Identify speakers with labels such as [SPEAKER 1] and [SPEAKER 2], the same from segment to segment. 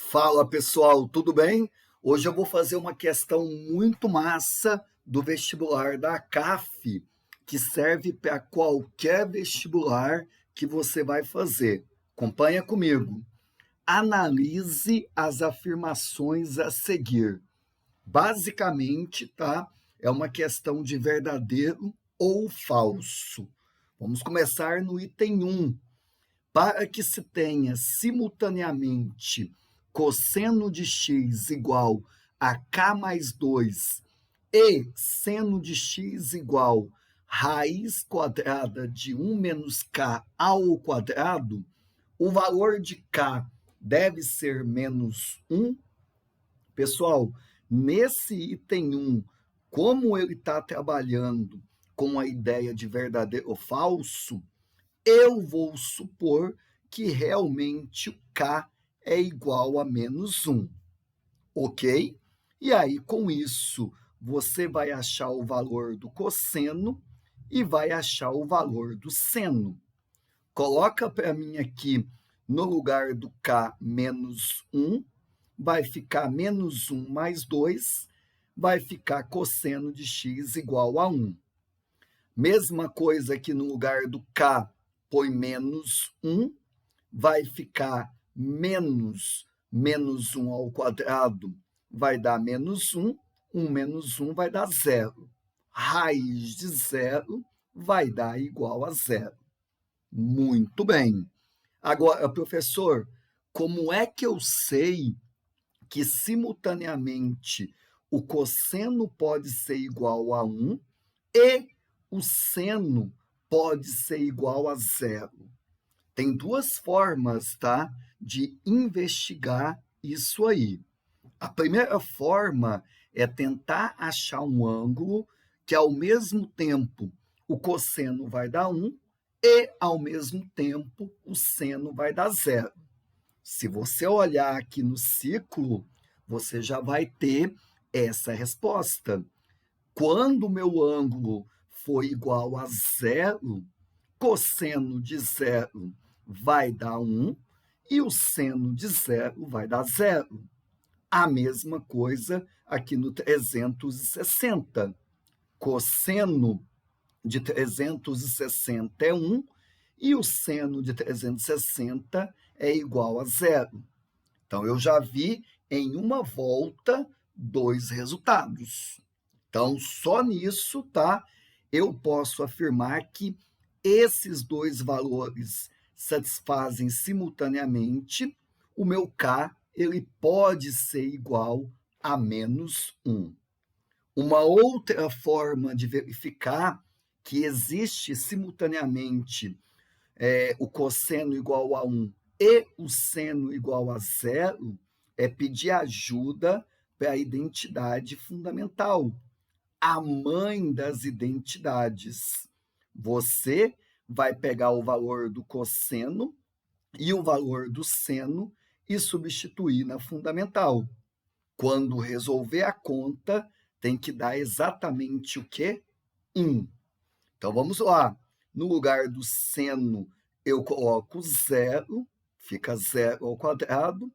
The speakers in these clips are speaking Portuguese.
[SPEAKER 1] Fala pessoal, tudo bem? Hoje eu vou fazer uma questão muito massa do vestibular da CAF, que serve para qualquer vestibular que você vai fazer. Acompanha comigo. Analise as afirmações a seguir. Basicamente, tá? É uma questão de verdadeiro ou falso. Vamos começar no item 1. Para que se tenha simultaneamente cosseno de x igual a k mais 2 e seno de x igual raiz quadrada de 1 menos k ao quadrado, o valor de k deve ser menos 1. Pessoal, nesse item 1, como ele está trabalhando com a ideia de verdadeiro ou falso, eu vou supor que realmente o k é igual a menos 1, ok? E aí, com isso, você vai achar o valor do cosseno e vai achar o valor do seno. Coloca para mim aqui, no lugar do k, menos 1, vai ficar menos 1 mais 2, vai ficar cosseno de x igual a 1. Mesma coisa aqui no lugar do k, põe menos 1, vai ficar menos 1 ao quadrado, vai dar menos 1, 1 menos 1 vai dar 0. Raiz de 0 vai dar igual a 0. Muito bem. Agora, professor, como é que eu sei que simultaneamente o cosseno pode ser igual a 1 e o seno pode ser igual a 0? Tem duas formas, tá, de investigar isso aí. A primeira forma é tentar achar um ângulo que, ao mesmo tempo, o cosseno vai dar 1 e, ao mesmo tempo, o seno vai dar 0. Se você olhar aqui no ciclo, você já vai ter essa resposta. Quando o meu ângulo for igual a 0, cosseno de 0 vai dar 1 e o seno de 0 vai dar 0. A mesma coisa aqui no 360. Cosseno de 360 é 1 e o seno de 360 é igual a 0. Então, eu já vi em uma volta 2 resultados. Então, só nisso, tá? Eu posso afirmar que esses 2 valores satisfazem simultaneamente. O meu k ele pode ser igual a menos 1. Uma outra forma de verificar que existe simultaneamente o cosseno igual a 1 e o seno igual a 0 é pedir ajuda para a identidade fundamental, a mãe das identidades. Você vai pegar o valor do cosseno e o valor do seno e substituir na fundamental. Quando resolver a conta, tem que dar exatamente o quê? 1. Então, vamos lá. No lugar do seno, eu coloco 0, fica 0 ao quadrado,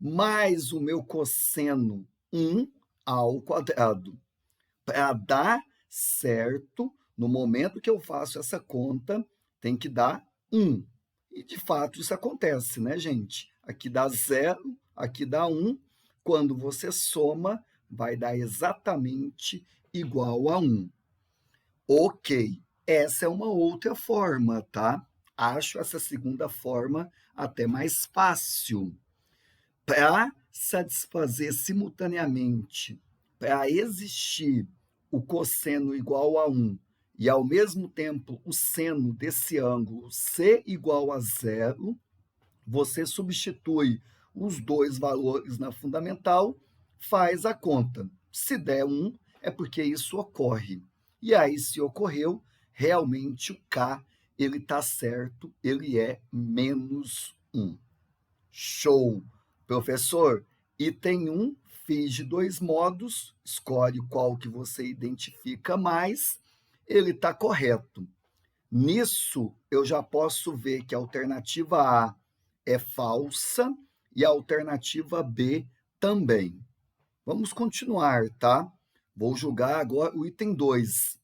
[SPEAKER 1] mais o meu cosseno, 1 ao quadrado. Para dar certo, no momento que eu faço essa conta, tem que dar 1. E, de fato, isso acontece, né, gente? Aqui dá 0, aqui dá 1. Quando você soma, vai dar exatamente igual a 1. Ok, essa é uma outra forma, tá? Acho essa segunda forma até mais fácil. Para satisfazer simultaneamente, para existir o cosseno igual a 1 e, ao mesmo tempo, o seno desse ângulo ser igual a 0, você substitui os 2 valores na fundamental, faz a conta. Se der 1, é porque isso ocorre. E aí, se ocorreu, realmente o k ele está certo, ele é menos 1. Show! Professor, item 1, fiz de 2 modos, escolhe qual que você identifica mais, ele está correto. Nisso, eu já posso ver que a alternativa A é falsa e a alternativa B também. Vamos continuar, tá? Vou julgar agora o item 2.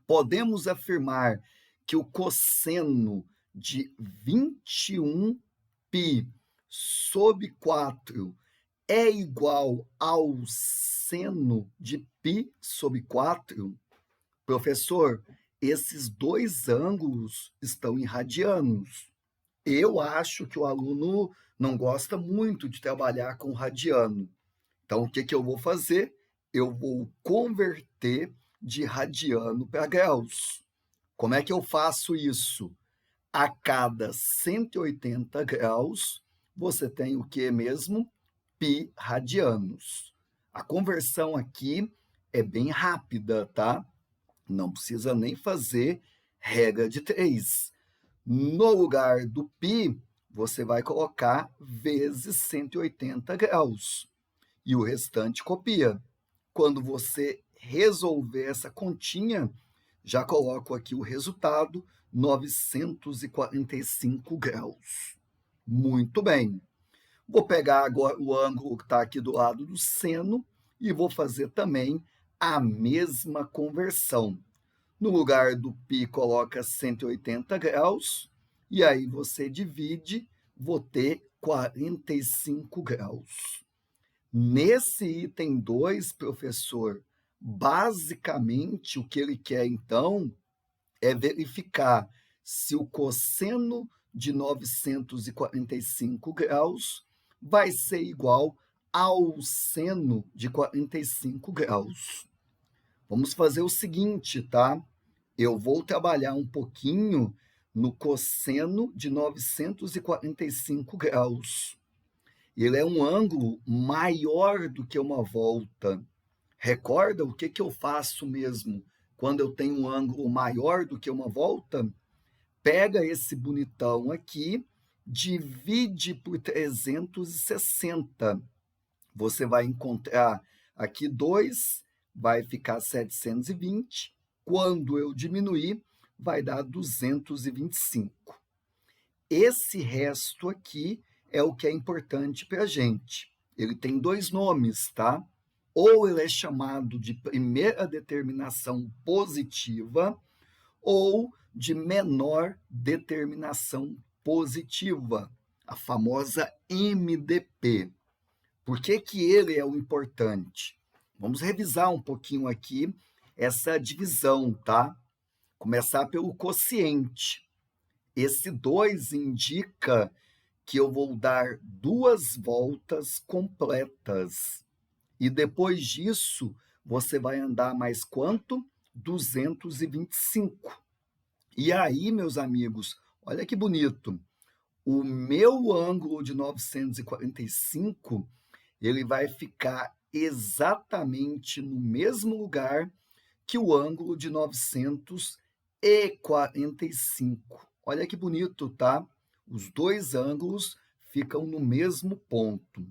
[SPEAKER 1] Podemos afirmar que o cosseno de 21π sobre 4 é igual ao seno de π sobre 4? Professor, esses dois ângulos estão em radianos. Eu acho que o aluno não gosta muito de trabalhar com radiano. Então, o que eu vou fazer? Eu vou converter de radiano para graus. Como é que eu faço isso? A cada 180 graus, você tem o que mesmo? Π radianos. A conversão aqui é bem rápida, tá? Não precisa nem fazer regra de 3. No lugar do π, você vai colocar vezes 180 graus. E o restante copia. Quando você resolver essa continha, já coloco aqui o resultado, 945 graus. Muito bem. Vou pegar agora o ângulo que está aqui do lado do seno e vou fazer também a mesma conversão. No lugar do π, coloca 180 graus, e aí você divide, vou ter 45 graus. Nesse item 2, professor, basicamente o que ele quer, então, é verificar se o cosseno de 945 graus vai ser igual ao seno de 45 graus. Vamos fazer o seguinte, tá? Eu vou trabalhar um pouquinho no cosseno de 945 graus. Ele é um ângulo maior do que uma volta. Recorda o que eu faço mesmo quando eu tenho um ângulo maior do que uma volta? Pega esse bonitão aqui, divide por 360. Você vai encontrar aqui 2, vai ficar 720. Quando eu diminuir, vai dar 225. Esse resto aqui é o que é importante para a gente. Ele tem dois nomes, tá? Ou ele é chamado de primeira determinação positiva, ou de menor determinação positiva, a famosa MDP. Por que ele é o importante? Vamos revisar um pouquinho aqui essa divisão, tá? Começar pelo quociente. Esse 2 indica que eu vou dar 2 voltas completas. E depois disso, você vai andar mais quanto? 225. E aí, meus amigos, olha que bonito. O meu ângulo de 945, ele vai ficar exatamente no mesmo lugar que o ângulo de 945. Olha que bonito, tá? Os dois ângulos ficam no mesmo ponto.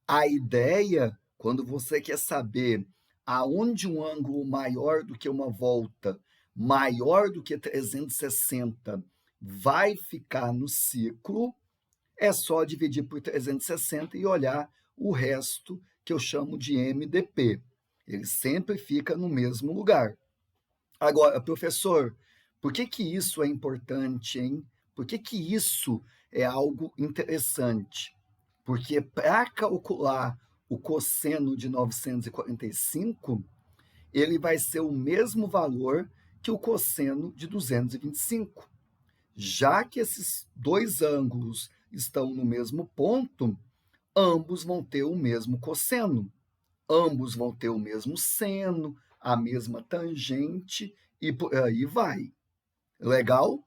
[SPEAKER 1] A ideia, quando você quer saber aonde um ângulo maior do que uma volta, maior do que 360, vai ficar no ciclo, é só dividir por 360 e olhar o resto, que eu chamo de MDP. Ele sempre fica no mesmo lugar. Agora, professor, por que isso é importante, hein? Por que isso é algo interessante? Porque para calcular o cosseno de 945, ele vai ser o mesmo valor que o cosseno de 225. Já que esses dois ângulos estão no mesmo ponto, ambos vão ter o mesmo cosseno. Ambos vão ter o mesmo seno, a mesma tangente e por aí vai. Legal?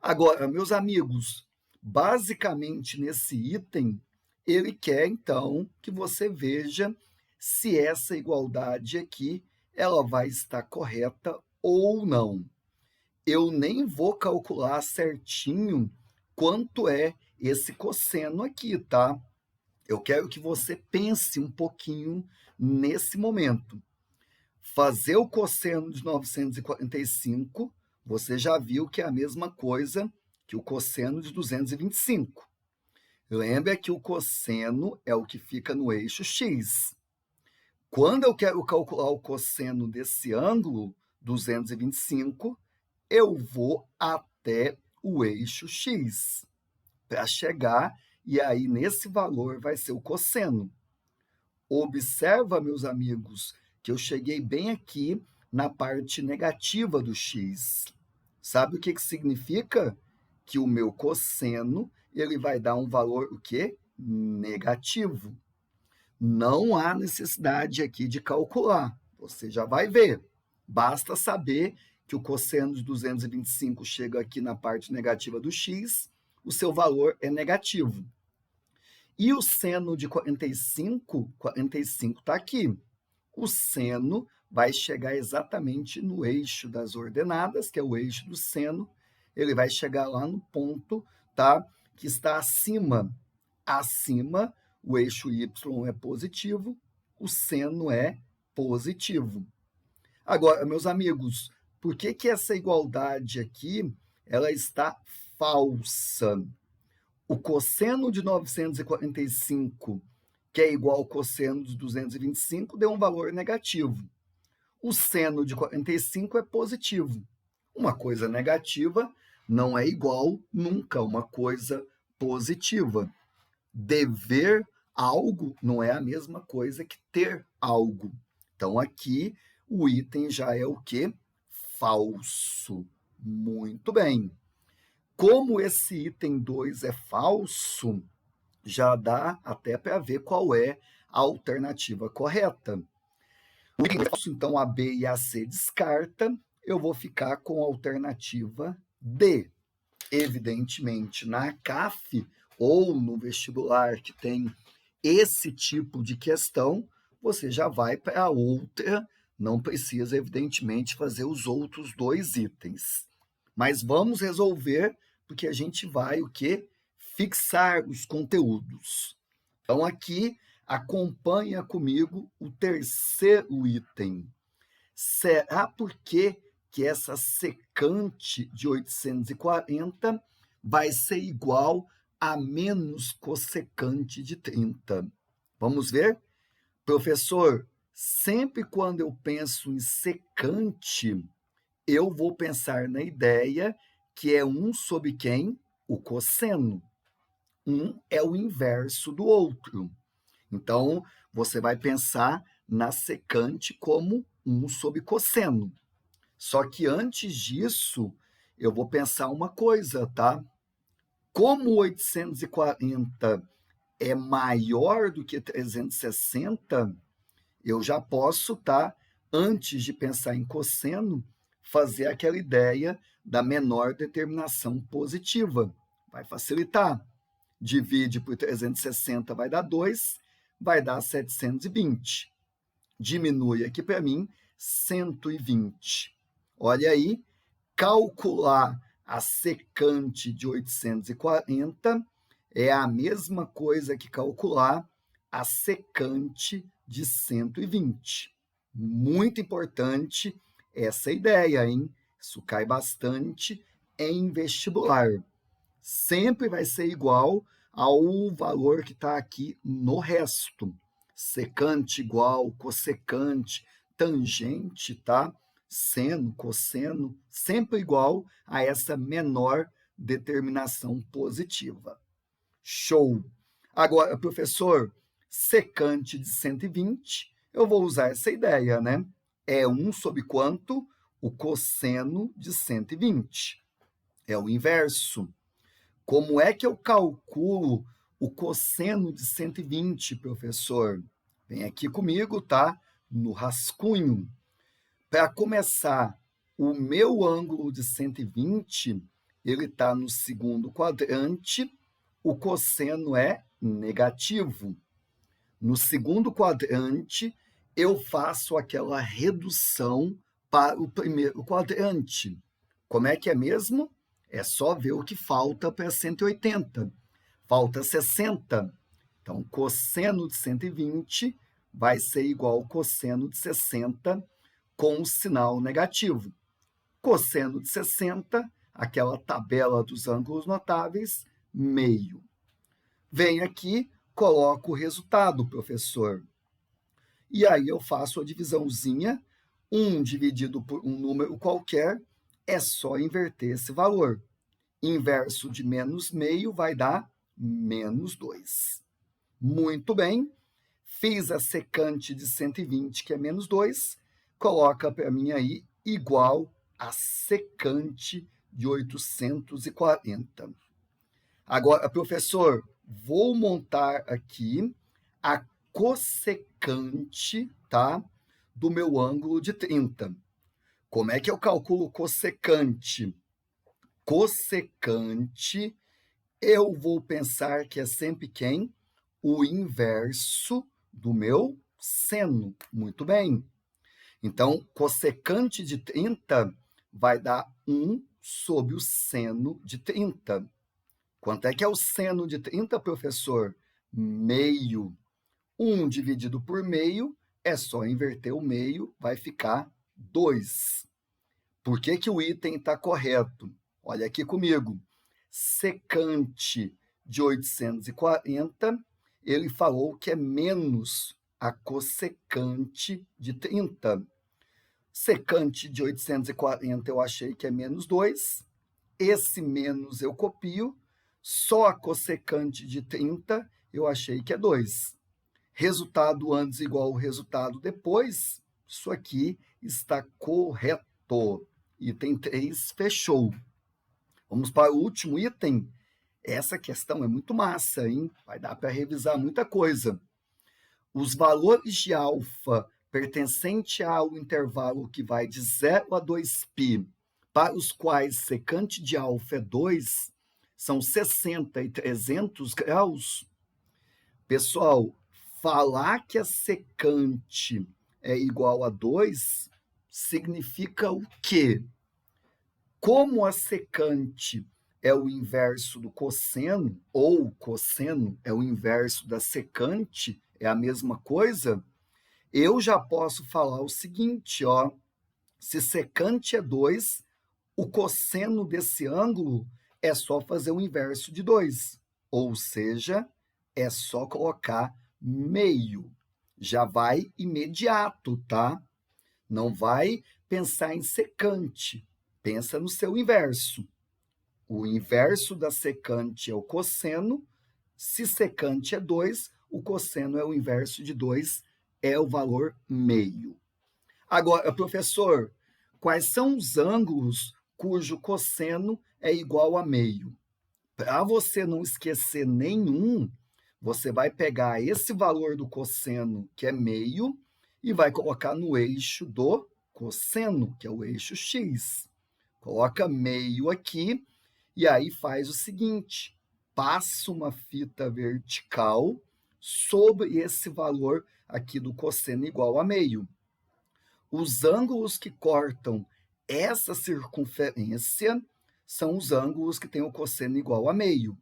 [SPEAKER 1] Agora, meus amigos, basicamente nesse item, ele quer então que você veja se essa igualdade aqui ela vai estar correta ou não. Eu nem vou calcular certinho quanto é esse cosseno aqui, tá? Eu quero que você pense um pouquinho nesse momento. Fazer o cosseno de 945, você já viu que é a mesma coisa que o cosseno de 225. Lembra que o cosseno é o que fica no eixo X. Quando eu quero calcular o cosseno desse ângulo, 225, eu vou até o eixo X para chegar, e aí nesse valor vai ser o cosseno. Observa, meus amigos, que eu cheguei bem aqui na parte negativa do x. Sabe o que significa? Que o meu cosseno ele vai dar um valor o quê? Negativo. Não há necessidade aqui de calcular, você já vai ver. Basta saber que o cosseno de 225 chega aqui na parte negativa do x, o seu valor é negativo. E o seno de 45 está aqui. O seno vai chegar exatamente no eixo das ordenadas, que é o eixo do seno, ele vai chegar lá no ponto, tá? Que está acima. Acima, o eixo y é positivo, o seno é positivo. Agora, meus amigos, por que essa igualdade aqui ela está falsa? O cosseno de 945, que é igual ao cosseno de 225, deu um valor negativo. O seno de 45 é positivo. Uma coisa negativa não é igual nunca a uma coisa positiva. Dever algo não é a mesma coisa que ter algo. Então, aqui, o item já é o quê? Falso. Muito bem. Como esse item 2 é falso, já dá até para ver qual é a alternativa correta. O item é falso, então a B e a C descarta, eu vou ficar com a alternativa D. Evidentemente, na CAF ou no vestibular que tem esse tipo de questão, você já vai para a outra, não precisa, evidentemente, fazer os outros dois itens. Mas vamos resolver, porque a gente vai o quê? Fixar os conteúdos. Então, aqui, acompanha comigo o terceiro item. Será por que essa secante de 840 vai ser igual a menos cossecante de 30? Vamos ver? Professor, sempre quando eu penso em secante, eu vou pensar na ideia que é um sobre quem? O cosseno. Um é o inverso do outro. Então, você vai pensar na secante como 1 sobre cosseno. Só que antes disso, eu vou pensar uma coisa, tá? Como 840 é maior do que 360, eu já posso, tá? Antes de pensar em cosseno, fazer aquela ideia da menor determinação positiva. Vai facilitar. Divide por 360 vai dar 2, vai dar 720. Diminui aqui para mim 120. Olha aí, calcular a secante de 840 é a mesma coisa que calcular a secante de 120. Muito importante essa ideia, hein? Isso cai bastante em vestibular. Sempre vai ser igual ao valor que está aqui no resto. Secante igual, cossecante, tangente, tá? Seno, cosseno, sempre igual a essa menor determinação positiva. Show! Agora, professor, secante de 120, eu vou usar essa ideia, né? É 1 sobre quanto? O cosseno de 120. É o inverso. Como é que eu calculo o cosseno de 120, professor? Vem aqui comigo, tá? No rascunho. Para começar, o meu ângulo de 120, ele está no segundo quadrante, o cosseno é negativo. No segundo quadrante, eu faço aquela redução para o primeiro quadrante. Como é que é mesmo? É só ver o que falta para 180. Falta 60. Então, cosseno de 120 vai ser igual ao cosseno de 60 com o sinal negativo. Cosseno de 60, aquela tabela dos ângulos notáveis, meio. Venho aqui, coloco o resultado, professor. E aí eu faço a divisãozinha, 1 dividido por um número qualquer, é só inverter esse valor. Inverso de menos meio vai dar menos 2. Muito bem, fiz a secante de 120, que é menos 2, coloca para mim aí igual a secante de 840. Agora, professor, vou montar aqui a cossecante, tá, do meu ângulo de 30. Como é que eu calculo cossecante? Cossecante, eu vou pensar que é sempre quem? O inverso do meu seno. Muito bem. Então, cossecante de 30 vai dar 1 sobre o seno de 30. Quanto é que é o seno de 30, professor? Meio. 1 dividido por meio, é só inverter o meio, vai ficar 2. Por que que o item está correto? Olha aqui comigo. Secante de 840, ele falou que é menos a cossecante de 30. Secante de 840 eu achei que é menos 2. Esse menos eu copio. Só a cossecante de 30 eu achei que é 2. Resultado antes igual ao resultado depois, isso aqui está correto. Item 3, fechou. Vamos para o último item. Essa questão é muito massa, hein? Vai dar para revisar muita coisa. Os valores de alfa pertencente ao intervalo que vai de 0 a 2π, para os quais secante de alfa é 2, são 60 e 300 graus. Pessoal, falar que a secante é igual a 2 significa o quê? Como a secante é o inverso do cosseno, ou o cosseno é o inverso da secante, é a mesma coisa, eu já posso falar o seguinte, ó, se secante é 2, o cosseno desse ângulo é só fazer o inverso de 2, ou seja, é só colocar meio. Já vai imediato, tá? Não vai pensar em secante, pensa no seu inverso. O inverso da secante é o cosseno, se secante é 2, o cosseno é o inverso de 2, é o valor meio. Agora, professor, quais são os ângulos cujo cosseno é igual a meio? Para você não esquecer nenhum, você vai pegar esse valor do cosseno, que é meio, e vai colocar no eixo do cosseno, que é o eixo x. Coloca meio aqui, e aí faz o seguinte, passa uma fita vertical sobre esse valor aqui do cosseno igual a meio. Os ângulos que cortam essa circunferência são os ângulos que têm o cosseno igual a meio.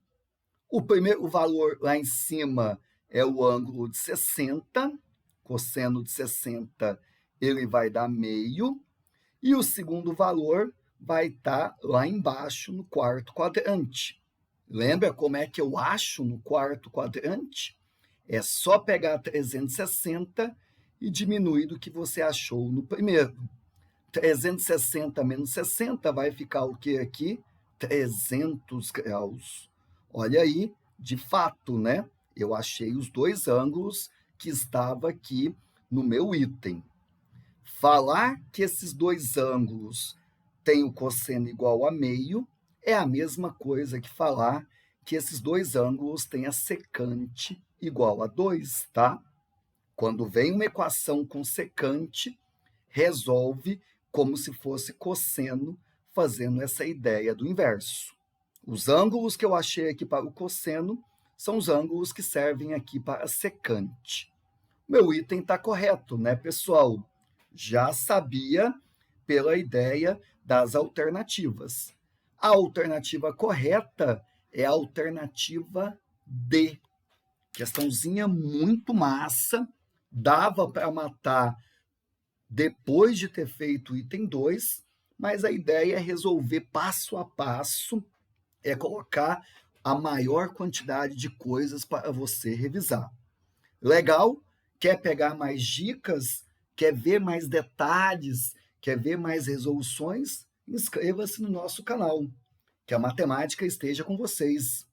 [SPEAKER 1] O primeiro valor lá em cima é o ângulo de 60, cosseno de 60 ele vai dar meio, e o segundo valor vai estar lá embaixo no quarto quadrante. Lembra como é que eu acho no quarto quadrante? É só pegar 360 e diminuir do que você achou no primeiro. 360 menos 60 vai ficar o que aqui? 300 graus. Olha aí, de fato, né? Eu achei os dois ângulos que estava aqui no meu item. Falar que esses dois ângulos têm o cosseno igual a meio é a mesma coisa que falar que esses dois ângulos têm a secante igual a 2, tá? Quando vem uma equação com secante, resolve como se fosse cosseno, fazendo essa ideia do inverso. Os ângulos que eu achei aqui para o cosseno são os ângulos que servem aqui para a secante. Meu item está correto, né, pessoal? Já sabia pela ideia das alternativas. A alternativa correta é a alternativa D. Questãozinha muito massa, dava para matar depois de ter feito o item 2, mas a ideia é resolver passo a passo, é colocar a maior quantidade de coisas para você revisar. Legal? Quer pegar mais dicas? Quer ver mais detalhes? Quer ver mais resoluções? Inscreva-se no nosso canal. Que a matemática esteja com vocês.